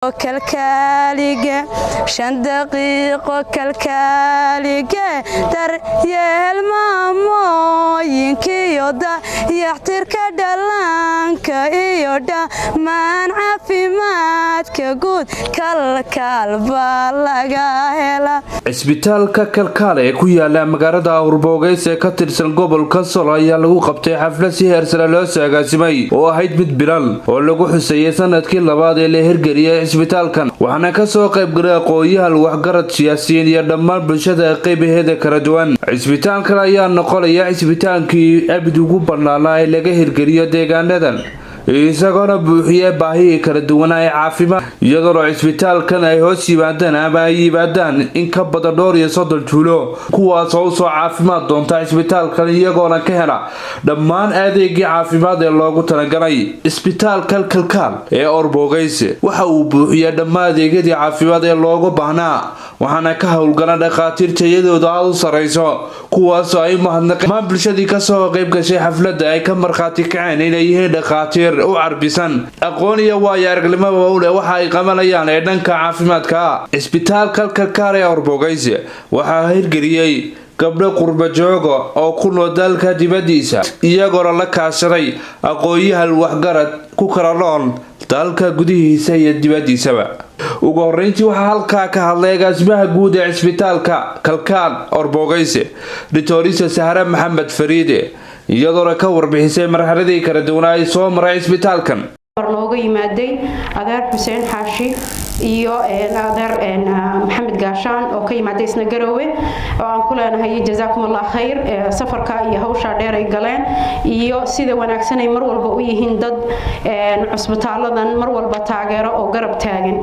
كالكاليجة 5 دقيقة كالكاليجة daryeel maamooyinka iyo dayactirka dhallaanka iyo dhammaan caafimaadka guud kalkaal baa laga helaa. Cisbitaalka Kalkaal ee ku yaala magaalada Awrbogeys ee ka tirsan gobolka Sool ayaa lagu qabtay xaflad si heer sare loo sagaasimay oo ahayd mid bilal oo lagu xuseeyay sanadkii labaad ee la hirgeliyay cisbitaalkan, waxaana ka soo qayb galay aqoonyahan waxgarad siyaasiyiin iyo dhammaan bulshada qaybaheeda kala duwan. Cisbitaalkan ayaa noqonaya cisbitaalkii abid ugu banaanaa ee laga hirgeliyo deegaanadan, isagoo buuxiya baahi kala duwan ee caafimaad, iyadoo cisbitaalkan ay hoos yimaadaan ama ay yimaadaan in ka badan 30 tuulo kuwaas oo soo caafimaad doonta cisbitaalkan iyagoo ka hela dhammaan adeegyada caafimaad ee loogu talagalay. Cisbitaalka Kalkaal ee Awrbogeys waxa uu buuxiyaa dhammaan adeegyada caafimaad ee loogu baahnaa, waxaana ka howlgala dhaqaatiir tayadooda aad u sareyso kuwaas oo ay mahadnaqeen bulshadii ka soo qayb gashay xafladda ay ka markhaati kaceen inay yihiin dhaqaatiir u carbisan aqoon iyo waayo-aragnimo u leh waxa ay qabanayaan ee dhanka caafimaadka. Cisbitaalka Kalkaal ee Awrbogeys waxaa hirgeliyay gabdho qurba jooga oo ku nool dalka dibadiisa, iyagoo la kaashaday aqoonyahan waxgarad ku kala nool dalka gudihiisa iyo dibadiisaba. ugu horeyntii waxaa halkaa ka hadlay agaasimaha guud ee cisbitaalka Kalkaal Awrbogeys Dr. Sahra Maxamed Fariide, iyadoo ka warbixisay marxaladii kala duwan ay soo maray cisbitaalkan. nooga yimaaday adeer Xuseen Xaashi iyo adeer Maxamed Gaashaan oo ka yimaaday isna Garowe oo aan ku leenahay jazaakumullah khayr safarka iyo hawsha dheer ay galeen iyo sida wanaagsan ay mar walba u yihiin dad cisbitaaladan mar walba taageero oo garab taagan.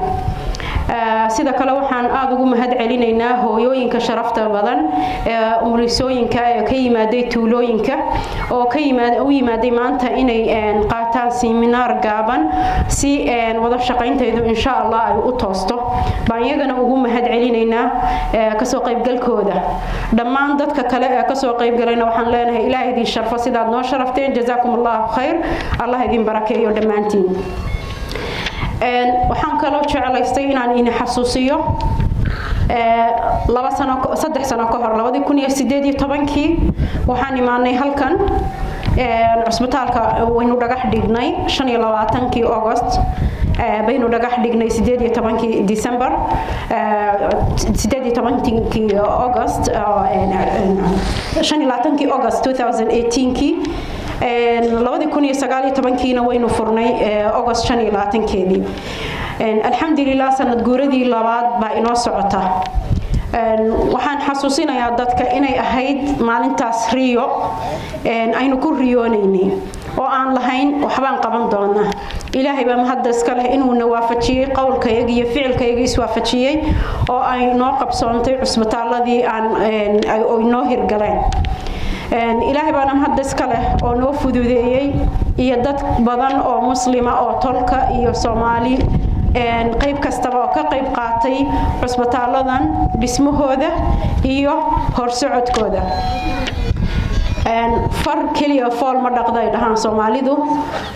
sida kale waxaan aad ugu mahad celinaynaa hooyooyinka sharafta badan ee umulisooyinka ee ka yimaaday tuulooyinka oo ka yimaaday maanta inay qaataan seminar gaaban si wada shaqaynteedu insha Allah ay u toosto. baan iyagana ugu mahad celinaynaa ka soo qaybgalkooda. dhammaan dadka kale ee ka soo qaybgalayna waxaan leenahay Ilaahay idin sharfo sidaad noo sharafteen. jazaakumullah khayr. Allah idin barakeeyo dhamaantiin. waxaan kaloo jecelaystay inaan idin xasuusiyo 3 sano ka hor 2018 waxaan imaanay halkan cisbitaalka waynu dhagax dhignay 25 August baynu dhagax dhignay 18 December 18 August 25 August 2018 2019 waynu furnay August 25 alxamdulillah sanad guuradii labaad baa inoo socota. waxaan xasuusinayaa dadka inay ahayd maalintaas riyo aynu ku riyoonaynay oo aan lahayn waxbaan qaban doonaa. Ilaahay baa mahad iska leh inuu na waafajiyay qowlkayga iyo ficilkayga iswaafajiyay oo ay noo qabsoontay cisbitaaladii ay noo hirgaleen. Ilaahay baa mahad iska leh oo noo fududeeyay iyo dad badan oo muslima oo tolka iyo Soomaali qayb kasta oo ka qayb qaatay cisbitaaladan dhismahooda iyo horsocodkooda. far kaliya fool ma dhaqday dhahan Soomaalidu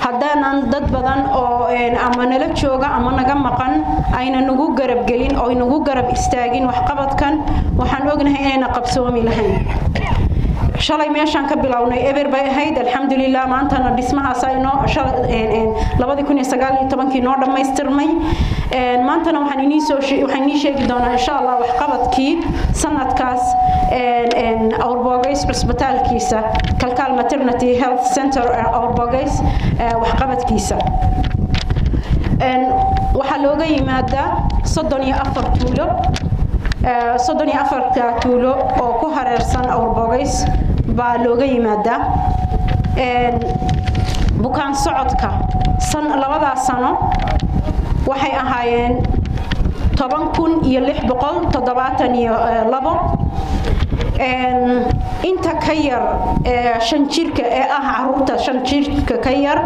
haddaanan dad badan oo ama nala jooga ama naga maqan ayna nagu garab gelin oo nagu garab istaagin wax qabadkan waxaan ognahay inayna qabsoomi lahayn. shalay meeshan ka bilownay eber bay ahayd alxamdulillah maantana dhismahaas ay noo 2019 noo dhamaystirmay. maantana waxaan inii sheegi doonaa insha Allah wax qabadkii sanadkaas Awrbogeys cisbitaalkiisa Kalkaal Maternity Health Center Awrbogeys wax qabadkiisa waxa looga yimaadaa 34 tuulo 34 tuulo oo ku hareersan Awrbogeys baa looga yimaadaa. bukaan socodka labada sano waxay ahaayeen 10672 inta ka yar 5 jirka ee caruurta 5 jirka ka yar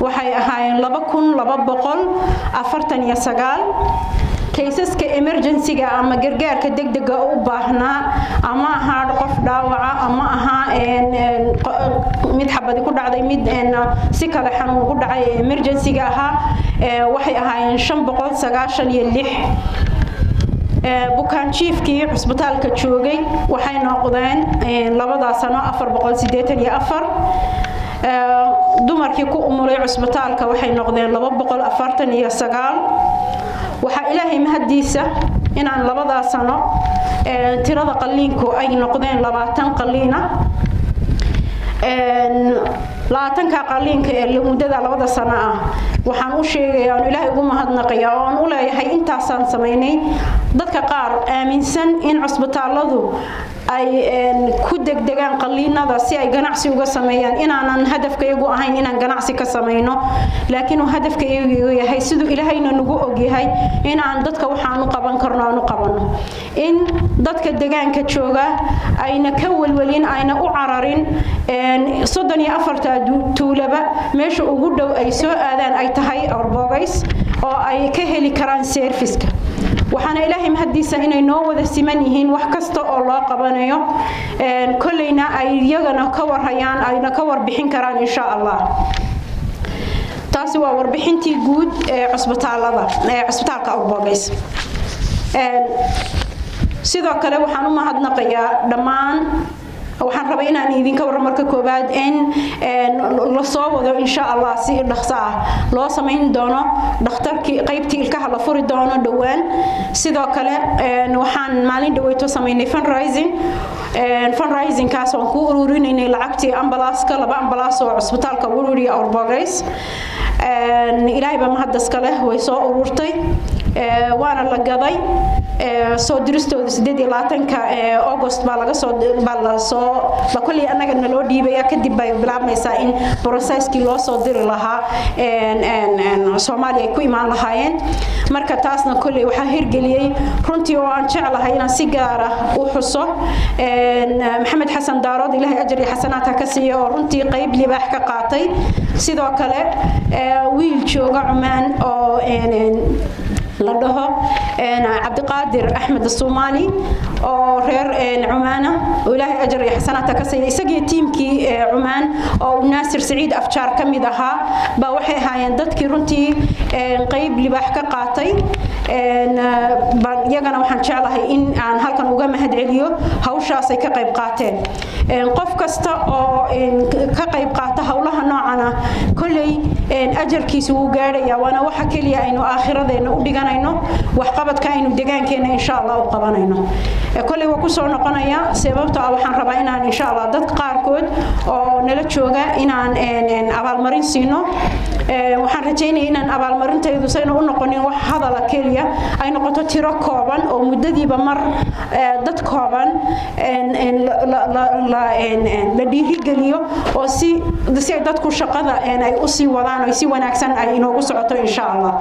waxay ahaayeen 2249 kaysaska emergency-ga ama gargaarka degdega u baahnaa ama aha qof dhaawaca ama aha mid xabadi ku dhacday mid si kale xanuun ku dhacay emergency-ga aha waxay ahaayeen 596 bukaan chiefkii cusbitaalka joogay waxay noqdeen labada sano 484 dumarkii ku umulay cusbitaalka waxay noqdeen 249 waxa ilaahay mahadiisa inaan labada sano tirada qaliinku ay noqdeen 20 qaliina laatanka qaliinka ee muddada labada sano ah waxaan u sheegayaa ilaahay ugu mahadnaqayaa oo aan u leeyahay intaasaan sameynay dadka qaar aaminsan in cusbitaaladu ay ku degdegaan qaliinada si ay ganacsi uga sameeyaan inaanan hadafkaygu ahayn inaan ganacsi ka sameeyno laakiin uu hadafkaygu yahay sidoo ilaahayna nagu og yahay in aan dadka waxaan u qaban karno aan u qabano in dadka deegaanka jooga ayna ka walwalin ayna u cararin 34 tuulaba meesha ugu dhow ay soo aadaan ay tahay Orbogays oo ay ka heli karaan service-ka waxaana ilaahay mahadiisa inay noo wada siman yihiin wax kasta oo loo qabanayo kullayna ay iyagana ka warhayaan ayna ka warbixin karaan insha Allah taasi waa warbixintii guud ee cusbitaalka Orbogays sidoo kale waxaan u mahadnaqayaa dhammaan waxaan rabaa inaan idinka waran marka koobaad in la soo wado insha Allah si dhaqso ah loo sameyn doono dhakhtarkii qaybtii ilkaha la furi doono dhawaan sidoo kale waxaan maalin dhaweyto sameynay fundraising kaas oo ku ururinay lacagtii ambulance-ka laba ambulance oo cusbitaalka ururiya Orbogays ilaahay ba mahaddas kale way soo ururtay waana la gaday soo diristooda 28 August baa la kulli anaga naloo dhiibaya kadib bay bilaabmaysaa in processkii loo soo diri lahaa Soomaaliya ay ku imaan lahaayeen marka taasna kulli waxa hirgeliyay runtii oo aan jeclahay inaan si gaar ah u xuso Maxamed Xasan Daarood ilaahay ajri xasanaadka ka siiyo oo runtii qayb libaax ka qaatay sidoo kale wiil jooga Cumaan oo la dhaho Cabdiqaadir Axmed Soomaali oo reer Cumaana oo ilaahay ajr iyo xasanaadka ka siiyay isagii tiimkii Cumaan oo Naasir Saciid Afjaar kamid ahaa ba waxay ahaayeen dadkii runtii qayb libaax ka qaatay iyagana waxaan jeclahay in aan halkan uga mahad celiyo hawshaas ay ka qayb qaateen qof kasta oo ka qayb qaata hawlaha noocan ah kulay ajarkiisu uu gaaraya waana waxa kaliya aynu aakhiradeena u dhiganayno wax qabadka aynu deegaankeena insha Allah u qabanayno kulay waa ku soo noqonaya sababtoo ah waxaan rabaa inaan insha Allah dad qaarkood oo nala jooga inaan abaalmarin siino waxaan rajaynayaa inaan abaalmarintaydu sayna u noqonin wax hadala kaliya ay noqoto tiro kooban oo muddadiiba mar dad kooban la dhiirigeliyo oo si ay dadku shaqada ay u sii wadaan oo si wanaagsan ay inoogu socoto insha Allah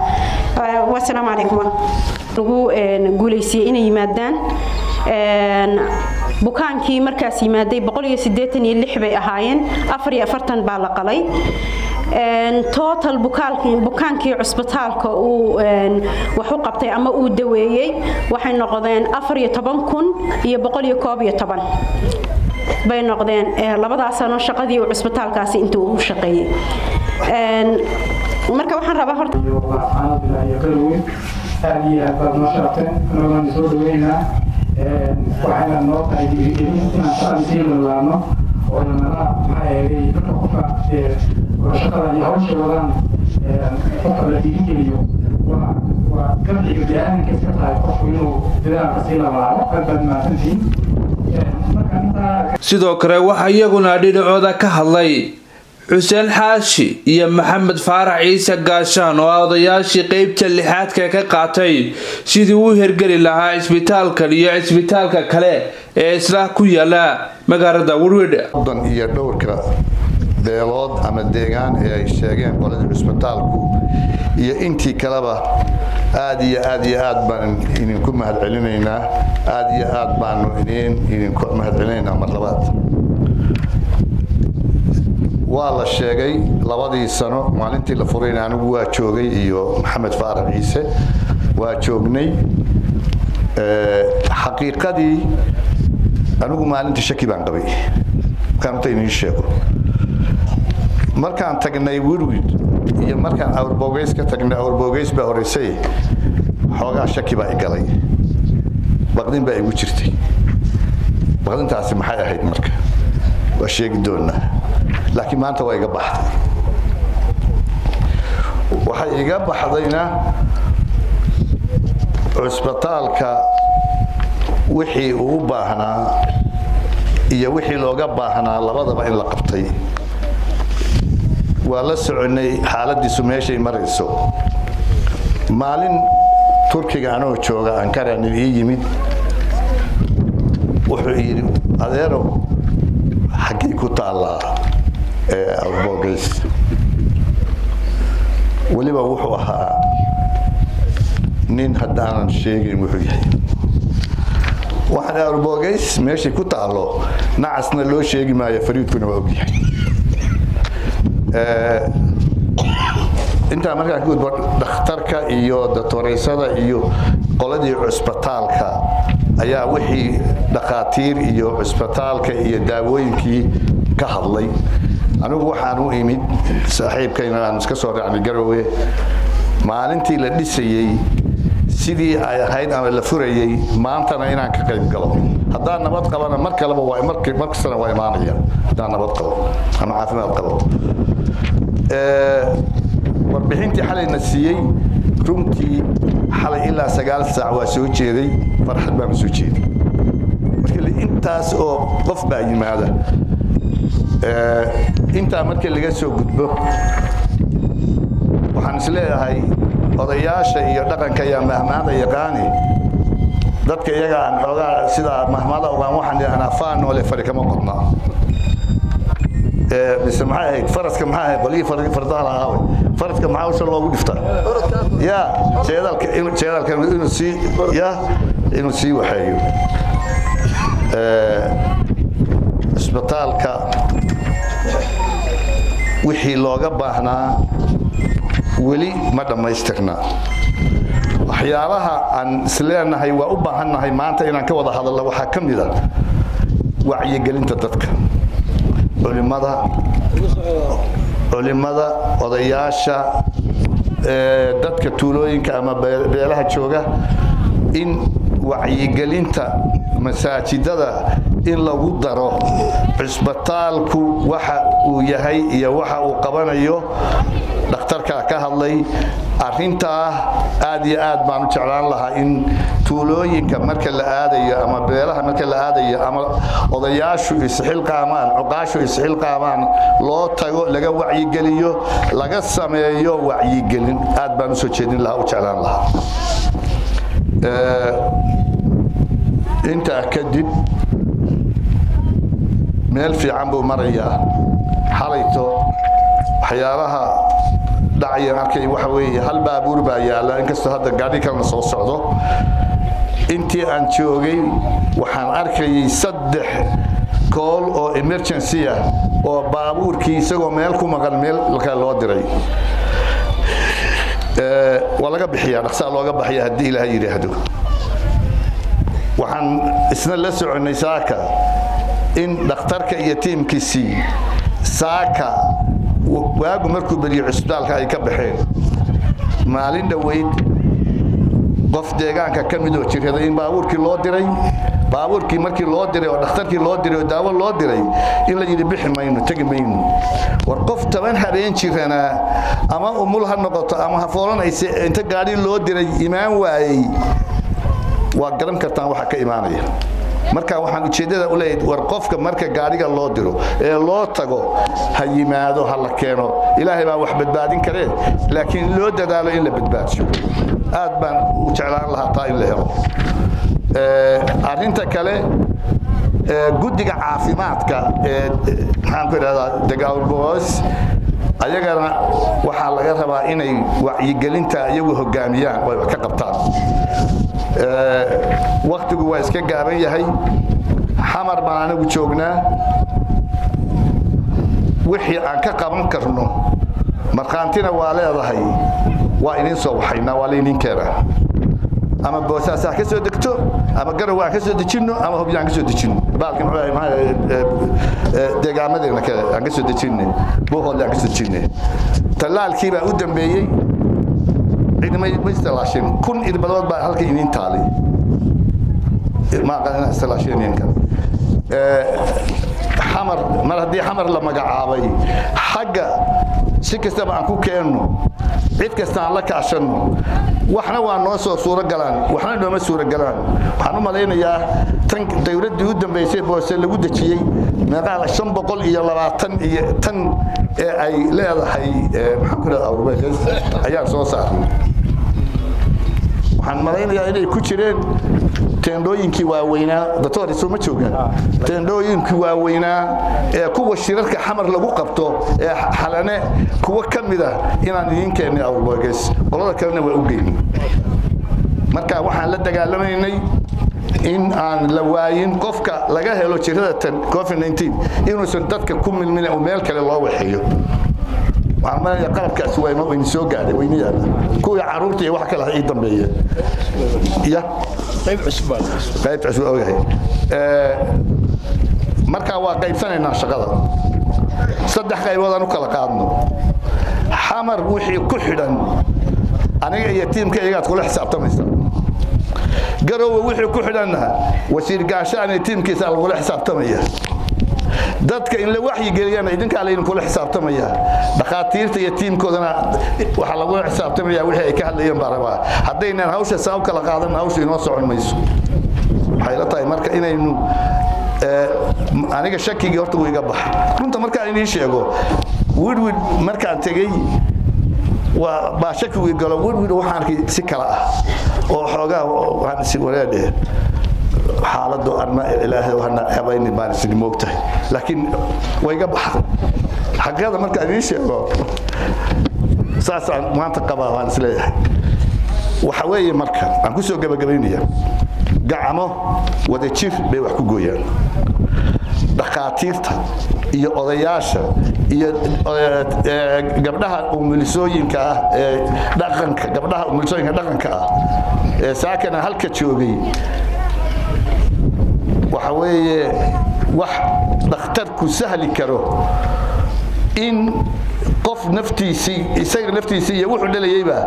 wassalaamu calaykum ugu guuleysiyay inay yimaadaan bukaankii markaas yimaaday 186 bay ahaayeen 44 baa la qalay total bukaankii cusbitaalka uu wax u qabtay ama uu daweeyay waxay noqdeen 14,111 bay noqdeen labada sano shaqadii uu cusbitaalkaasi intuu u shaqeeyay marka waxaan rabaa horta waxayna noo tahay inaan shaqan sii lalaano oo nala qofka shaqada iyo hawsha wadaan qofka la dhiirigeliyo waa gardiga bini'aadanka iska tahay qofku inuu dadaalka sii lalaano aad baad mahadsantihiin sidoo kale waxaa iyaguna dhinacooda ka hadlay xuseen xaashi iyo maxamed faarax ciise gaashaan oo odayaashii qaybta lixaadka ka qaatay sidii uu hirgeli lahaa cisbitaalkan iyo cisbitaalka kale ee isla ku yaala magaalada Warwade iyo dhowrka beelood ama deegaan ee ay sheegeen qolada cisbitaalku iyo intii kaleba aad baan idinku mahad celinaynaa aad baan idinku mahad celinaynaa mar labaad waa la sheegay labadii sano maalintii la furayna anigu waa joogay iyo maxamed faarax ciise waa joognay xaqiiqadii anigu maalintii shaki baan qabay markaan inta inii sheego markaan tagnay wirwid iyo markaan awrbogeys ka tagnay awrbogeys baa horeysay xoogaa shaki baa i galay baqdin baa igu jirtay baqdintaasi maxay ahayd marka waa sheegi doonaa laakiin maanta waa iga baxday waxay iga baxdayna cusbitaalka wixii uu u baahnaa iyo wixii looga baahnaa labadaba in la qabtay waa la soconay xaaladiisu meeshay marayso maalin turkiga anoo jooga Ankara nin ii yimid wuxuu yiri adeero xaqii ku taala awrbogeys waliba wuxuu ahaa nin haddaanan sheegin wuxuu yahay waxaan awrbogeys meeshay ku taalo nacasna loo sheegi maayo fariidkuna waa ogyahay inta markaa guud dhakhtarka iyo doctoreysada iyo qoladii cusbitaalka ayaa wixii dhaqaatiir iyo cusbitaalka iyo daawooyinkii ka hadlay anigu waxaan u imid saaxiibkayna aan iska soo raacnay Garowe maalintii la dhisayay sidii ay ahayd ama la furayay maantana inaan ka qayb galo haddaan nabad qabana mar kaleba waa markastana waa imaanaya haddaan nabad qabo ama caafimaad qabo warbixintii xalayna siiyey runtii xalay ilaa 9 saac waa soo jeeday farxad baan soo jeeday markii intaas oo qof baa yimaada inta markii laga soo gudbo waxaan isleeyahay odayaasha iyo dhaqanka ayaa mahmaada yaqaani dadka iyaga aan xoogaa sida mahmaada ogaan waxaan ana faan oo le farikama qodna بس معاه فرس كم معاه قليل فرضها هاوي فرس كم معاه وصل لوجود يفتح يا شيء كان إنه سي يا إنه سي وحيو اسبتالك وحي لوجا بحنا ولي ما دام يستغنى waxyaalaha aan isleenahay waa u baahannahay maanta inaan ka wada hadalno waxa kamid ah wacyigelinta dadka culimada odayaasha dadka tuulooyinka ama beelaha jooga in wacyigelinta masaajidada in lagu daro cusbitaalku waxa uu yahay iyo waxa uu qabanayo dhakhtarka ka hadlay arinta aad iyo aad baan u jeclaan lahaa in tuulooyinka marka la aadayo ama beelaha marka la aadayo ama odayaashu isxil qaamaan uqaashu isxil qaamaan loo tago laga wacyigeliyo laga sameeyo wacyigelin aad baan u soo jeedin lahaa u jeclaan lahaa inta kadib meel fiican buu marayaa xalayto waxyaalaha dhacaya markay waxa weeye hal baabuur baa yaala inkastoo hadda gaari kalena soo socdo intii aan joogay waxaan arkayay 3 call oo emergency ah oo baabuurkii isagoo meel ku maqan meel loo diray walaga bixiyaa dhaqso looga bixiyaa hadii Ilaahay yiraahdo waxaan isna la soconay saaka in dhakhtarka iyo tiimkiisii saaka waagu markuu bariyo cusbitaalka ay ka baxeen maalin dhaweyd qof deegaanka kamid oo jirada in baabuurkii loo diray baabuurkii markii loo diray oo dhakhtarkii loo diray oo daawo loo diray in la yiri bixi mayno tagi mayno war qof taban habeen jirana ama umul ha noqoto ama ha foolanaysa inta gaari loo diray imaan waayay waa garan kartaan waxa ka imaanaya marka waxaan ujeedada u leeyahay war qofka marka gaariga loo diro ee loo tago ha yimaado ha la keeno Ilaahay baa wax badbaadin kare laakiin loo dadaalo in la badbaadiyo aad baan u jeclaan lahaa taa in la helo arinta kale guddiga caafimaadka maxaan ku raadaa dagaalboos ayagana waxa laga rabaa inay wacyigelinta iyagu hogaamiyaan oo ka qabtaan waqtigu waa iska gaaban yahay xamar baan anagu joognaa wixii aan ka qaban karno marqaantina waa leedahay waa idin soo waxayna waa leedin keenaa ama boosaasaa ka soo degto ama garow aan ka soo dejinno ama hubyaan ka soo dejinno baalkan deegaamadeena kale aan ka soo dejinay buuhoodle aan ka soo dejinay tallaalkii baa u dambeeyey ciidamay istilaasheen 1000 irbadood baa halka idin taalay ma aqaan istilaasheen kale xamar mar haddii xamar la magacaabay xagga si kastaba aan ku keenno cid kasta aan la kaashanno waxna waa noo soo suuro galaan waxna nooma suuro galaan waxaan u malaynayaa tan dawladdii u dambeysay boose lagu dejiyey meeqaala 520 iyo tan ee ay leedahay maxaan ku leedahay awrbees ayaan soo saaray waxaan malaynayaa inay ku jireen teendooyinkii waaweynaa doctor isuma joogan teendooyinkii waaweynaa ee kuwa shirarka xamar lagu qabto ee xalane kuwa kamida inaan idin keenay awrbees qolada kalena waa u geeyay marka waxaan la dagaalamaynay in aan la waayin qofka laga helo jirada COVID-19 inuusan dadka ku milmin oo meel kale loo waxiyo waxaan malaynayaa qalabkaas waa in soo gaaday weyniyaada kuwa caruurta iyo wax kale ay dambeeyeen ya qayb cusub oo yahay marka waa qaybsanaynaa shaqada saddex qaybood aan u kala qaadno xamar wixii ku xidhan aniga iyo tiimka iyaga kula xisaabtamaysa garowe wixii ku xidhanna wasiir gaashaan iyo tiimkiisa lagu xisaabtamaya dadka in la waxyi geliyana idinka la kula xisaabtamaya dhaqaatiirta iyo tiimkoodana waxa lagu xisaabtamaya wixii ay ka hadlayeen baaraba haddaynan hawsha sabab kala qaadan hawsha inoo socon mayso waxay la tahay marka inaynu aniga shakigii horta wuu iga baxay runta marka aan idin sheego Woodward markaan tagay waa shakigu galo Woodward waxaan arkay si kala ah oo xoogaa waxaan si wareedhe xaaladu arna ilaahay waxna habayni baan si moogtahay laakiin way iga baxday xaqada marka aan idin sheego saasaan maanta qabaa waan isleeyahay waxa weeye marka aan ku soo gabagabaynaya gacmo wada jir bay wax ku gooyaan dhaqaatiirta iyo odayaasha iyo gabdhaha umulisooyinka ah ee dhaqanka gabdhaha umulisooyinka dhaqanka ah ee saakana halka joogay waxa weeye wax dhakhtarku sahli karo in qof naftiisii isaga naftiisii iyo wuxuu dhalayayba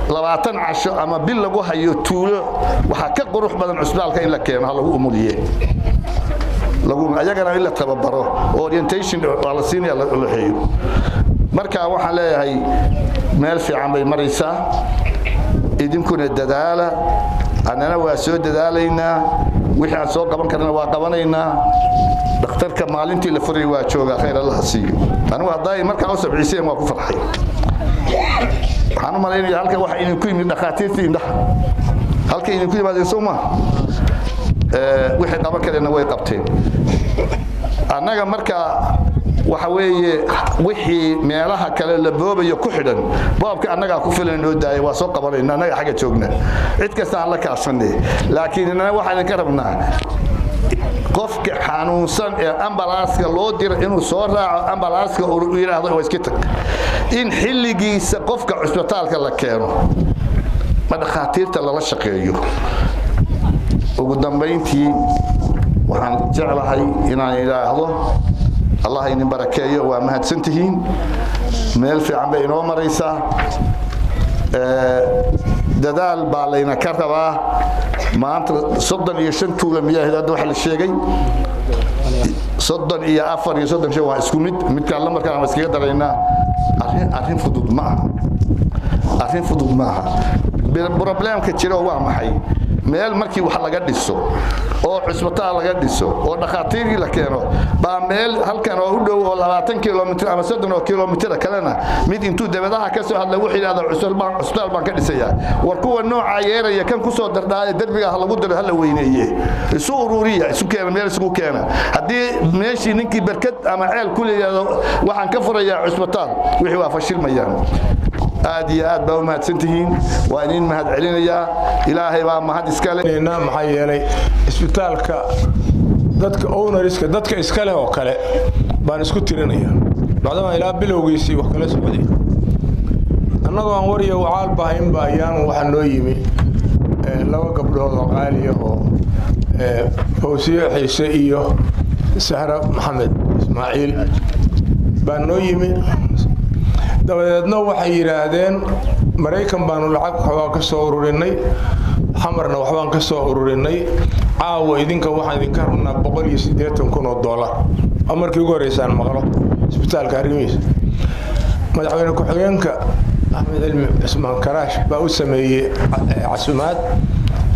20 casho ama bil lagu hayo tuulo waxa ka qurux badan cusbaalka in la keeno lagu umuliye lagu ayagana in la tababaro orientation oo la siinaya la xeeyo marka waxaan leeyahay meel fiican bay maraysaa idinkuna dadaala anana waa soo dadaalaynaa wixii aan soo qaban karna waa qabanaynaa dhakhtarka maalintii la furay waa jooga khayr Allah siiyo anigu haday markaa u sabciiseen waa ku farxay waxaan u malaynayaa halka waxa idin ku yimid dhaqaatiirtii indhaha halka idin ku yimaadeen Soomaa wixii qaban karena way qabteen annaga marka waxa weeye wixii meelaha kale la boobayo ku xidhan boobka annaga ku filan oo daayay waa soo qabanayna annaga xaga joogna cid kasta aan la kaashanay laakiin annaga waxaan ka rabnaa qofka xanuunsan ee ambalaaska loo diray inuu soo raaco ambalaaska uu yiraahdo waa iska tag in xilligiisa qofka cusbitaalka la keeno ma dhaqaatiirta lala shaqeeyo ugu dambeyntii waxaan jeclahay inaan ilaahdo Allah idin barakeeyo waa mahadsantihiin meel fiican bay inoo maraysaa dadaal baa layna ka rabaa maanta 35 tuulo miyaahida waxa la sheegay 34 iyo 35 waa isku mid ka la markaan iskaga dareynaa arrin fudud ma aha problemka jiro waa maxay meel markii wax laga dhiso oo cusbitaal laga dhiso oo dhaqaatiir la keeno baa meel halkan oo u dhow oo 20 kilomitir ama 30 kilomitir kalena mid intuu dabadaha ka soo hadla wuxuu yiraahdaa cusbitaal baan ka dhisayaa war kuwa nooca yeeraya kan ku soo dardaaday darbiga lagu daro hal weyneeye isu ururiya isu keena meel isku keena hadii meeshii ninkii barkad ama ceel ku leeyahay waxaan ka furayaa cusbitaal wixii waa fashilmayaan aad iyo aad baa mahadsantihiin waa in mahad celinaya ilaahay baa mahad iska leh maxaa yeelay isbitaalka dadka ownerska dadka iska leh oo kale baan isku tirinaya bacdama ilaa bilowgiisii wax kala socday annagoo aan wariyo wacaal baahin baayaan waxa noo yimi laba gabdhood oo qaaliya oo fawsiye xiise iyo sahra maxamed ismaaciil baa noo yimi dabadeedna waxay yidhaahdeen maraykan baanu lacag waxbaan ka soo ururinay xamarna waxbaan ka soo ururinay caawa idinka waxaan idinka rabnaa $180,000 oo markii ugu horeysaan maqlo isbitaalka arrimihiisa madaxweyne ku-xigeenka axmed cilmi cismaan karaash baa u sameeyey casumaad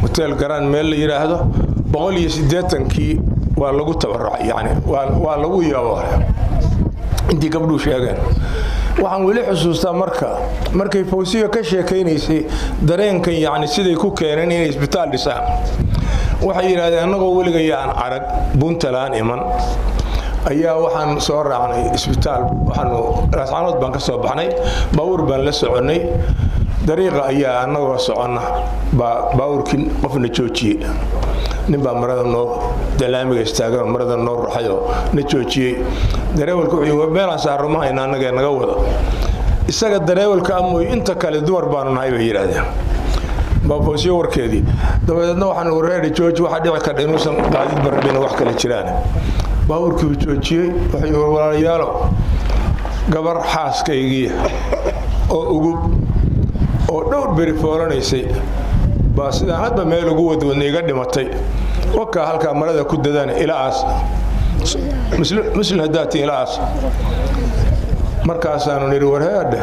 hotel garaan meel la yidhaahdo 180kii waa lagu tabarucay yani waa lagu yaabaa intii gabdhuhu sheegeen waxaan weli xusuustaa markay fawsiga ka sheekaynaysay dareenkan yani siday ku keeneen inay isbitaal dhisaan waxay yidhaahdeen annagoo weligayaan arag Puntland iman ayaa waxaan soo raacnay isbitaal waxaanu raascanood baan ka soo baxnay baawur baan la soconay dariiqa ayaa annagoo soconna baawurkii qofna joojiyey nin baa marada noo dalaamiga istaagan marada noo ruxayo na joojiyey dareewalku wuxuu meelaan saaruma hayna annaga naga wada isaga dareewalka amooy inta kale dumar baanu nahay bay yiraahdeen baafosiyo warkeedii dabadeedna waxaan wareeri jooji waxa dhici ka inuusan qaadid barbina wax kale jiraan baawurkii joojiyey wuxuu walaalayaalo gabar xaaskaygii oo ugu oo dhowr beri foolanaysay baa sida hadba meel ugu wadwadnay iga dhimatay waka halka marada ku dadaan ilaas muslim hadaati ilaas markaasaan niri warheeda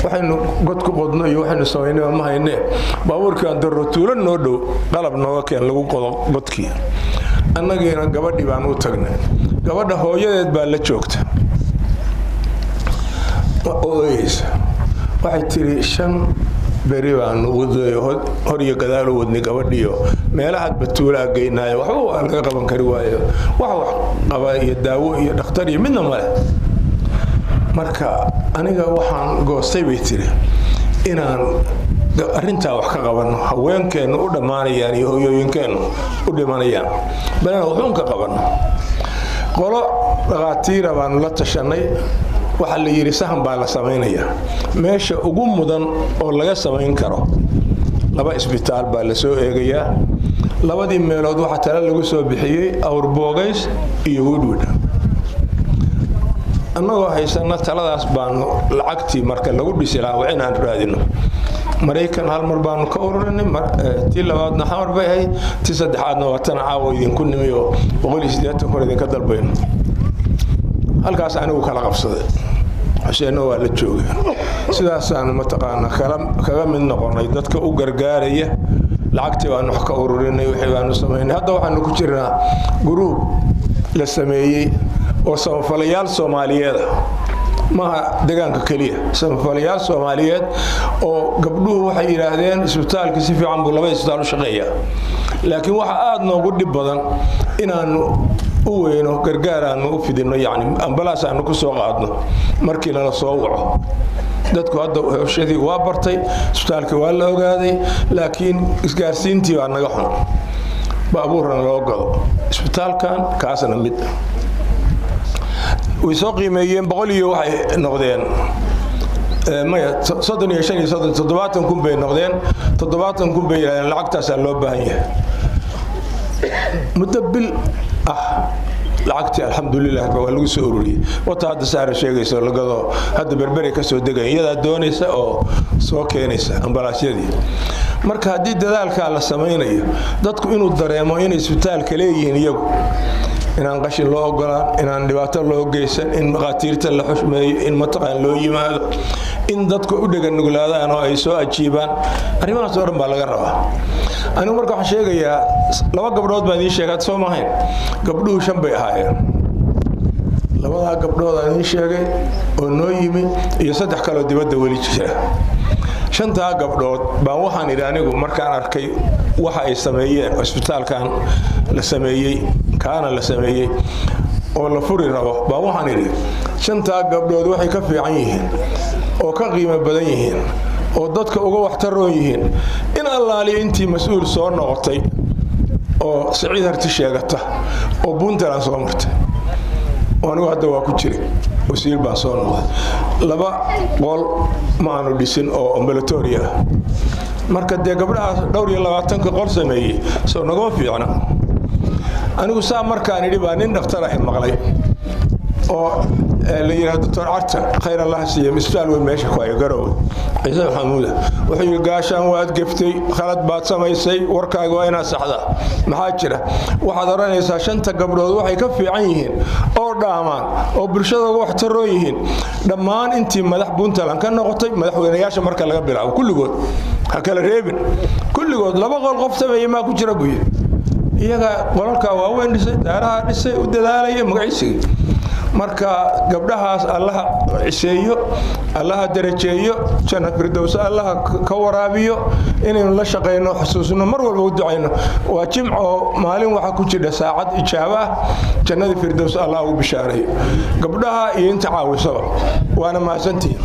waxaynu god ku qodno iyo waxaynu sameynaa ma haynee baabuurkan darratuula noo dhow qalab nooga keen lagu qodo godkii annageena gabadhii baan u tagnay gabadha hooyadeed baa la joogta waxay tiri 5 beri baan waday hor iyo gadaal u wadnay gabadhiyo meelaha batuula geynaayo waxba laga qaban kari waayo wax qaba iyo daawo iyo dhakhtar iyo midna male marka aniga waxaan goostay bay tiri inaan arinta wax ka qabano haweenkeenu u dhamaanayaan iyo hooyooyinkeenu u dhimanayaan balana wuxuun ka qabano qolo dhaqaatiir baan la tashanay waxa la yiri sahan baa la sameynaya meesha ugu mudan oo laga sameyn karo laba isbitaal baa la soo eegayaa labadii meelood waxa tala lagu soo bixiyay Awrbogays iyo Woodward annagoo haysana taladaas baan lacagtii marka lagu dhisi lahaa inaan raadino maraykan hal mar baan ka ururinay tii labaadna xamar bay ahayd tii saddexaadna waa tan caawa idinku nimiyo 180 kun idinka dalbayno halkaas anigu kala qabsaday xuseen waa la joogay sidaas aan mataqaana kaga mid noqonay dadka u gargaaraya lacagtii baan wax ka ururinay wixii baan sameynay hadda waxaan ku jirnaa group la sameeyay oo samafalayaal Soomaaliyeed ma deegaanka kaliya samafalayaal Soomaaliyeed oo gabdhuhu waxay yiraahdeen isbitaalka si fiican buu laba isbitaal u shaqeeyaa laakiin waxa aad noogu dhib badan inaan u weyno gargaaraan u fidino yani ambalaas aan ku soo qaadno markii la soo waco dadku hadda hawshadii waa bartay isbitaalka waa la ogaaday laakiin isgaarsiintii waa naga xun baabuurna loo gado isbitaalkan kaasna mid way soo qiimeeyeen 100 iyo waxay noqdeen maya 35 kun bay noqdeen 70 kun bay lacagtaas loo baahan yahay mudabbil lacagtii alxamdulillah waa lagu soo ururiyay wata hadda saar sheegayso lagado hadda berberi ka soo degay iyada doonaysa oo soo keenaysa ambalaasyadii marka hadii dadaalka la sameynayo dadku inuu dareemo in isbitaalka leeyihiin iyagu inaan qashin loo ogolaan inaan dhibaato loo geysan in maqaatiirta la xushmeeyo in mataqaan loo yimaado in dadku u dhagan nuglaadaan oo ay soo ajiibaan arrimahaas oo dhan baa laga rabaa anigu marka waxaan sheegayaa laba gabdhood baan idin sheegay soo maahayn gabdhuhu 5 bay ahaayeen labada gabdhood aan idin sheegay oo noo yimi iyo 3 kale oo dibadda wali jira 5 gabdhood baan waxaan idhi anigu markaan arkay waxa ay sameeyeen isbitaalkan la sameeyay kaana la sameeyay oo la furi rabo baan waxaan idhi 5 gabdhood waxay ka fiican yihiin oo ka qiimo badan yihiin oo dadka uga waxtaroon yihiin in allaali intii mas'uul soo noqotay oo Saciid Harti sheegata oo Puntland soo martay anigu hadda waa ku jiray wasiir baa soo noqday 2 qol ma aanu dhisin oo ambulatory marka dee gabdhahaas dhowr iyo 20 qol sameeyey soo nagoo fiicna anigu saa markaan idhi baa nin dhakhtar ah maqlay oo la yiraahdo Dr. Arta khayr Allah siiyo misal weyn meesha ku ay garow ciise xamuuda wuxuu gaashaan waad gaftay khalad baad samaysay warkaaga waa inaad saxda maxaa jira waxaad oranaysaa shanta gabdhood waxay ka fiican yihiin oo dhaamaan oo bulshada wax taro yihiin dhammaan intii madax Puntland ka noqotay madaxweynayaasha marka laga bilaabo kulligood ha kala reebin kulligood laba qol qof sameeyay ma ku jira buuyi iyaga qolalka waaweyn dhisay daaraha dhisay u dadaalay magaciisiga marka gabdhahaas Allah ciseeyo Allah darajeeyo jannat firdaws Allah ka waraabiyo inaynu la shaqeyno xusuusno mar walba u duceyno waa jimco maalin waxa ku jira saacad ijaaba jannat firdaws Allah u bishaareeyo gabdhaha iyo inta caawisaba waana mahadsantihiin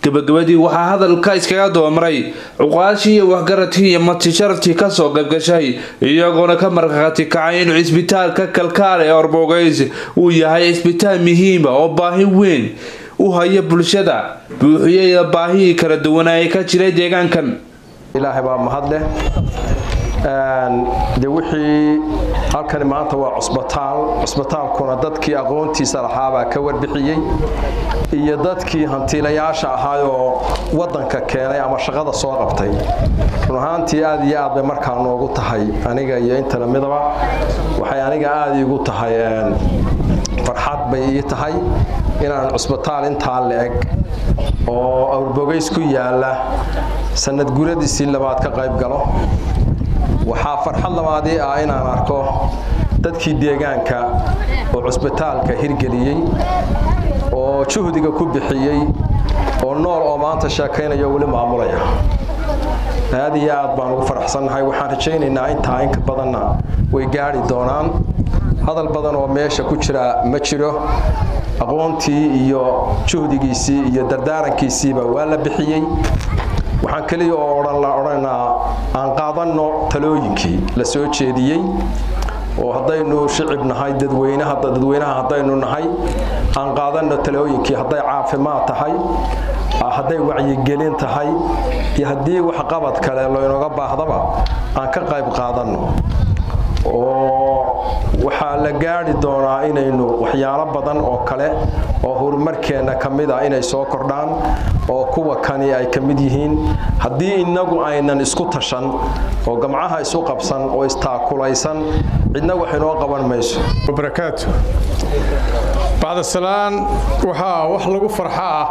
gabagabadii waxaa hadalka iskaga doomaray cuqaashii iyo waxgaradkii iyo matisharaftii ka soo qaybgashay iyagoona ka markhaati kacay in cisbitaalka kalkaal ee Orbogays uu yahay cisbitaal muhiim ah oo baahi weyn u haya bulshada buuxiyay baahi kala duwan ay ka jiray deegaankan ilaahay baa mahad leh de wixii halkan maanta waa cusbitaalkuna dadkii aqoontiisa lahaaba ka warbixiyay iyo dadkii hantiilayaasha ahaayoo wadanka keenay ama shaqada soo qabtay runaantii aad iyo aad bay markaa noogu tahay aniga iyo inta lamidaba waxay aniga aad iigu tahay farxad bay ii tahay inaan cusbitaal intaa leeg oo Orbogays ku yaala sanad guuradiisii labaad ka qayb galo waxaa farxad labaadii ah inaan arko dadkii deegaanka oo cusbitaalka hirgeliyay oo juhdiga ku bixiyay oo nool oo maanta shaqeynaya wali maamulaya aad iyo aad baan ugu faraxsanahay waxaan rajaynaynaa intaa in ka badanna way gaari doonaan hadal badan oo meesha ku jira ma jiro aqoontii iyo juhdigiisii iyo dardaarankiisiiba waa la bixiyay waxaan kaliya oo oranaa aan qaadano talooyinkii la soo jeediyay oo hadaynu shicib nahay dadweynaha hadaynu nahay aan qaadano talooyinkii haday caafimaad tahay haday wacyigelin tahay iyo hadii wax qabad kale loo inooga baahdaba aan ka qayb qaadano oo waxa la gaari doonaa inaynu waxyaalo badan oo kale oo horumarkeena kamid ah inay soo kordhaan oo kuwa kani ay kamid yihiin hadii inagu aynan isku tashan oo gamcaha isu qabsan oo istaakulaysan cidna wax inoo qaban mayso barakaatu بعد السلام waxa wax lagu farxaa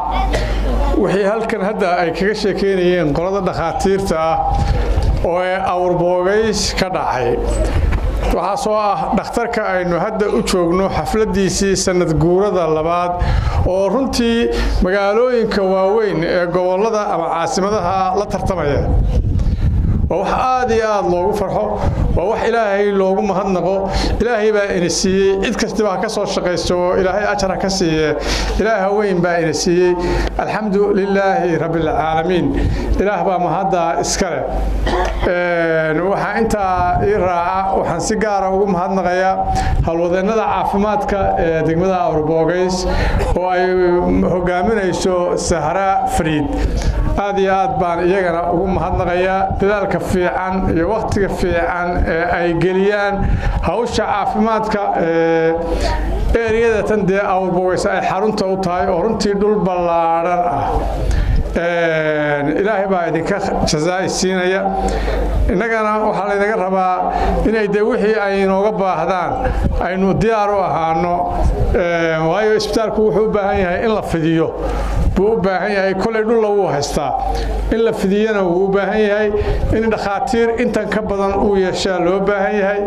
wixii halkan hadda ay kaga sheekeynayeen qolada dhaqaatiirta oo Orbogays ka dhacay waxa soo ah dhakhtarka aynu hadda u joogno xafladiisii sanad guurada labaad oo runtii magaalooyinka waaweyn ee gobolada ama caasimadaha la tartamaya wax aad iyo aad loogu farxo wax ilaahay loogu mahadnaqo ilaahay baa ina siiyay cid kasta ka soo shaqeyso ilaahay ajra ka siiyay ilaahay weyn baa ina siiyay alxamdulillaahi rabbil aalamiin ilaah baa mahadda iskale waxa inta raaca waxaan si gaar ah ugu mahadnaqayaa halwadeennada caafimaadka ee degmada Orbogays oo ay hogaaminayso Sahra Fariid aad iyo aad baan iyagana ugu mahadnaqayaa dadaalka fiican iyo waqtiga fiican ee ay geliyaan hawsha caafimaadka eeriyada tan de Orbogays ay xarunta u tahay oo runtii dhul ballaaran ah ilaahay baa idinka jazaaysiinaya inagana waxa la inaga rabaa inay de wixii ay inooga baahdaan aynu diyaar u ahaano waayo isbitaalku wuxuu u baahan yahay in la fidiyo buu u baahan yahay kulay dhul lagu haystaa in la fidiyana wuu u baahan yahay in dhaqaatiir intan ka badan uu yeeshaa loo baahan yahay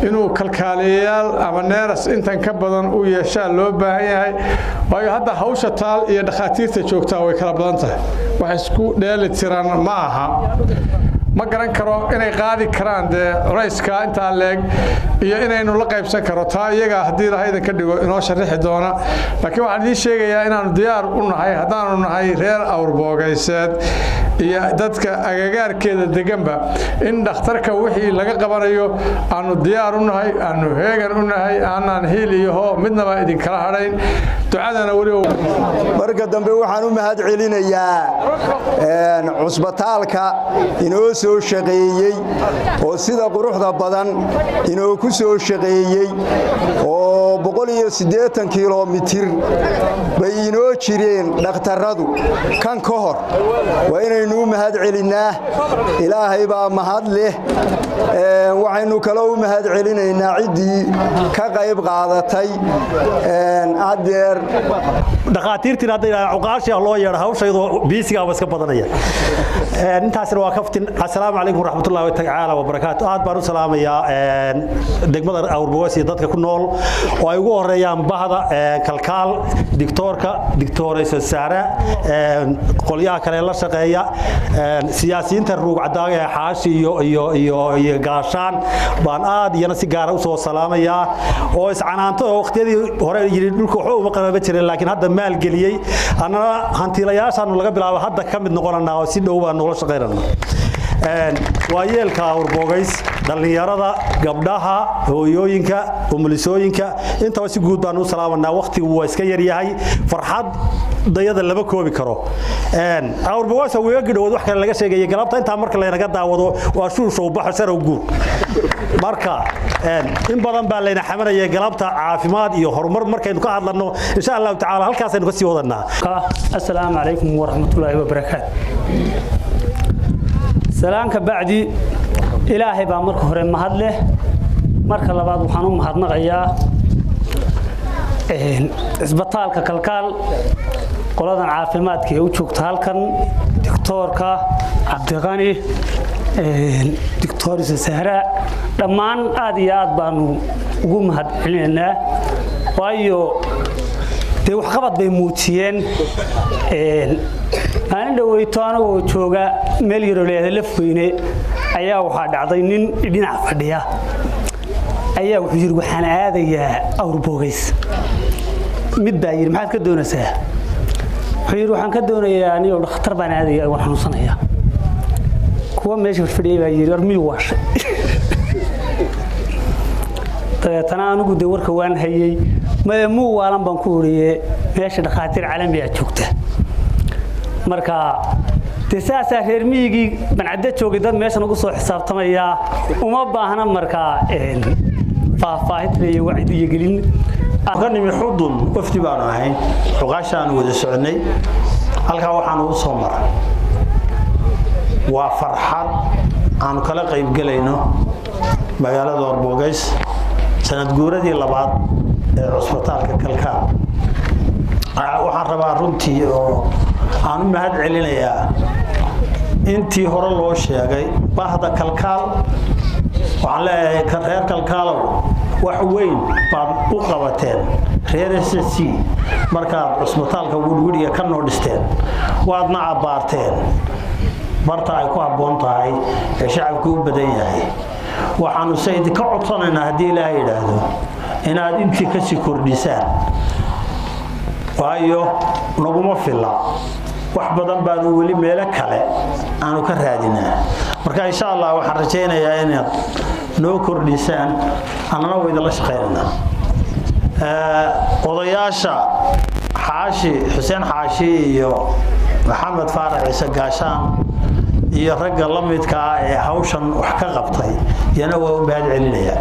inuu kalkaaliyayaal ama neeras intan ka badan uu yeeshaa loo baahan yahay waayo hadda hawsha taal iyo dhaqaatiirta joogtaa way kala badan tahay wax isku dheeli tiran ma aha ma garan karo inay qaadi karaan de raiska inta leeg iyo inaynu la qaybsan karo taa iyaga hadii lahaydan ka dhigo inoo sharixi doona laakiin waxaan idin sheegayaa inaanu diyaar u nahay hadaanu nahay reer Orbogaysed iyo dadka agagaarkeeda deganba in dhakhtarka wixii laga qabanayo aanu diyaar u nahay aanu heegan u nahay aanaan hiil iyo hoo midnaba idin kala hadhayn ducadana weli marka dambe waxaan u mahad celinayaa cusbitaalka inoo soo shaqeeyey oo sida quruxda badan inoo ku soo shaqeeyey oo 180 kilomitir bay inoo jireen dhakhtaradu kan ka hor waa inaynu mahad celinaa ilaahay baa mahad leh waxaynu kala u mahad celinaynaa cidii ka qayb qaadatay adeer dhaqaatiirtina hadda cuqaashi loo yeero hawshaydo biisiga waa iska badanaya intaasina waa kaftin assalaamu calaykum waraxmatullaahi tacaala wa barakaatu aad baan u salaamayaa degmada Awrbogays iyo dadka ku nool oo ay ugu horeeyaan bahda kalkaal diktooraysa Saara qolyaha kale la shaqeeya siyaasiyiinta ruug cadaaga ee xaashi iyo gaashaan baan aad iyana si gaar ah u soo salaamayaa oo iscanaanto waqtiyadii hore yiri dhulka wuxuu uma qaban jiray laakiin hadda maal geliyay anana hantiilayaashan laga bilaabo hadda ka mid noqonana oo si dhow baan nolol shaqeynaa waayeelka Awrbogays dhalinyarada gabdhaha hooyooyinka umulisooyinka inta si guud baan u salaamanaa waqtigu waa iska yar yahay farxad dayada laba koobi karo Awrbogays way gidhood wax kale laga sheegay galabta inta marka la inaga daawado waa shuusho baxo sar oo guur marka in badan baa leena xamanaya galabta caafimaad iyo horumar markaynu ka hadlano insha Allah taala halkaas aynu ka sii wadanaa assalaamu calaykum waraxmatullaahi wabarakaatuh salaanka bacdi ilaahay baa marka hore mahad leh marka labaad waxaan u mahadnaqayaa isbitaalka kalkaal qoladan caafimaadka ee u joogta halkan doctorka Cabdiqani doctor Sahra dhammaan aad iyo aad baan ugu mahad celinaynaa waayo de wax qabad bay muujiyeen aan dhaweyto anagoo jooga meel yar oo leeyahay Lafweyne ayaa waxa dhacday nin dhinac fadhiya ayaa wuxuu yiri waxaan aadayaa Awrbogays mid baa yiri maxaad ka doonaysaa wuxuu yiri waxaan ka doonayaa aniga dhakhtar baan aadayaa waan xanuunsanayaa kuwa meesha fadhiyay baa yiri armii waashay taana anigu de warka waan hayay muu waalan baan ku uriyay meesha dhaqaatiir caalami ah joogta marka tisaasa reer miyigi banacada joogay dad meesha ugu soo xisaabtamaya uma baahna marka faahfaahid iyo wacdi iyo gelin aqoonimi xudun wafdi baan ahayn xuqaashaan wada soconay halka waxaan u soo maray waa farxad aan kala qayb galayno magaalada Awrbogays sanad guuradii labaad ee cusbitaalka kalkaal waxaan rabaa runtii oo aan u mahad celinayaa intii hore loo sheegay bahda kalkaal waxaan leeyahay ka reer kalkaalow wax weyn baad u qabateen reer SSC markaad cusbitaalka gudguriga ka noo dhisteen waadna abaarteen marta ay ku habboon tahay ee shacabku u badan yahay waxaanu sayid ka codsanaynaa haddii Ilaahay yiraahdo inaad intii ka sii kordhisaan waayo naguma filla wax badan baan wali meel kale aanu ka raadinaa marka insha Allah waxaan rajaynayaa inaad noo kordhisaan annana way idin la shaqeynaa odayaasha xaashi Xuseen xaashi iyo Maxamed Faarax Ciise Gaashaan iyo ragga la midka ah ee hawshan wax ka qabtay yana waa u mahad celinayaa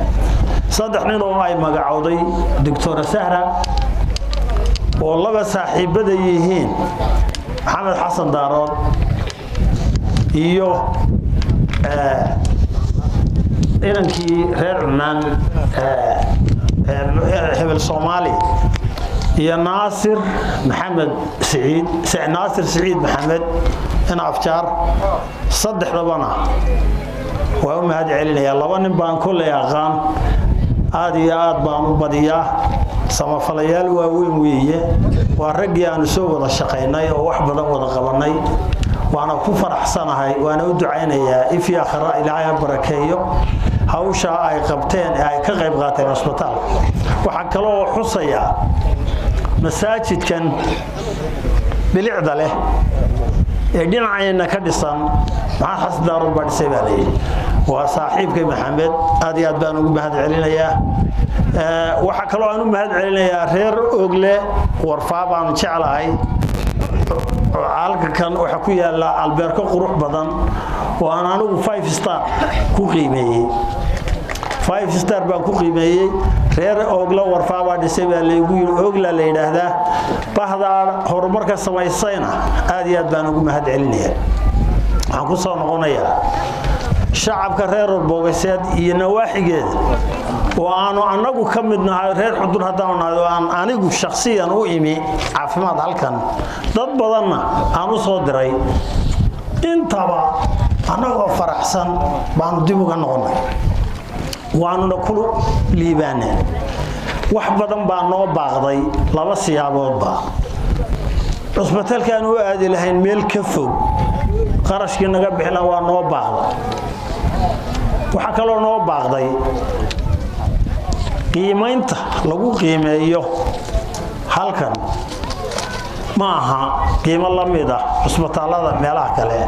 saddex nin oo ay magacowday Dr. Sahra oo laba saaxiibada yihiin Maxamed Xasan Daarood iyo inankii reer Cumaan hebel Soomaali iyo Naasir Saciid Maxamed in afjaar saddexdabana waa u mahad celinayaa laba nin baan kulay aqaan aad iyo aad baan u badiyaa samafalayaal waaweyn weeye waa raggii aan soo wada shaqeynay oo wax badan wada qabanay waana ku faraxsanahay waana u ducaynayaa if ya akhira Ilaahay barakeeyo hawsha ay qabteen ee ay ka qayb qaateen cusbitaalka waxa kale oo xusaya masaajidkan bilicda leh ee dhinacayna ka dhisan maxaa xasdaaro badhisay baa leeyahay waa saaxiibkay maxamed aad iyo aad baan ugu mahad celinayaa waxa kale oo aan u mahad celinayaa reer Ogle Warfaa baan jeclahay halkan waxa ku yaala albeerka qurux badan oo aan anigu 5 star ku qiimeeyay 5 star baan ku qiimeeyay reer Ogle Warfaa baa dhisay baa leeyahay Ogle la yiraahdaa bahda horumarka samaysayna aad iyo aad baan ugu mahad celinayaa waxaan ku soo noqonayaa shacabka reer Boogayseed iyo nawaaxigeeda oo aanu anagu ka midnahay reer xudur hadaan naado aan anigu shakhsiyan u imi caafimaad halkan dad badanna aan u soo diray intaba anagoo faraxsan baan dib uga noqonay waanu ku liibaanay wax badan baa noo baaqday laba siyaaboodba cusbitaalkan uu aadi lahayn meel ka fog qarashkii naga bixina waa noo baaqday waxa kale oo noo baaqday qiimaynta lagu qiimeeyo halkan ma aha qiimo la mid ah cusbitaalada meelaha kale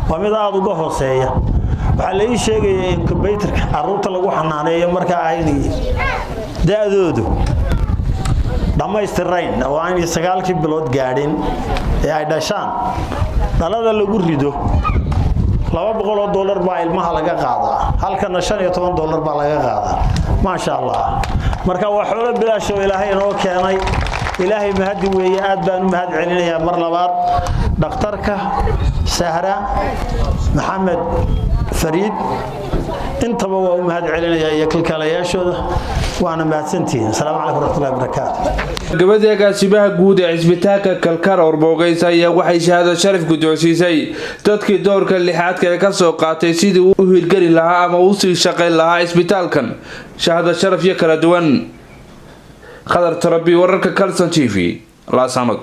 waa mid aad uga hooseeya waxa la ii sheegay incubatorka carruurta lagu xanaaneeyo marka ay daadoodu dhamaystirnayn oo aan 9 bilood gaadhin ee ay dhashaan dhalada lagu rido $200 baa ilmaha laga qaadaa halkana $15 baa laga qaadaa ma sha Allah marka waa xoolo bilaash oo Ilaahay inoo keenay Ilaahay mahadi weeye aad baan u mahad celinayaa mar labaad dhakhtarka Sahra Maxamed Fariid intaba waa u mahad celinayaa iyo kalkaalayaashooda waana mahadsantihiin assalaamu calaykum warahmatullahi wabarakaatuh gabadha agaasimaha guud ee cisbitaalka kalkaar Orbogays ayaa waxay shahaado sharaf guddoonsiisay dadkii doorka lixaad ka soo qaatay sidii uu u hirgelin lahaa ama uu sii shaqayn lahaa cisbitaalkan shahaado sharaf iyo kala duwan qadar tarabi wararka Kalson TV la sanad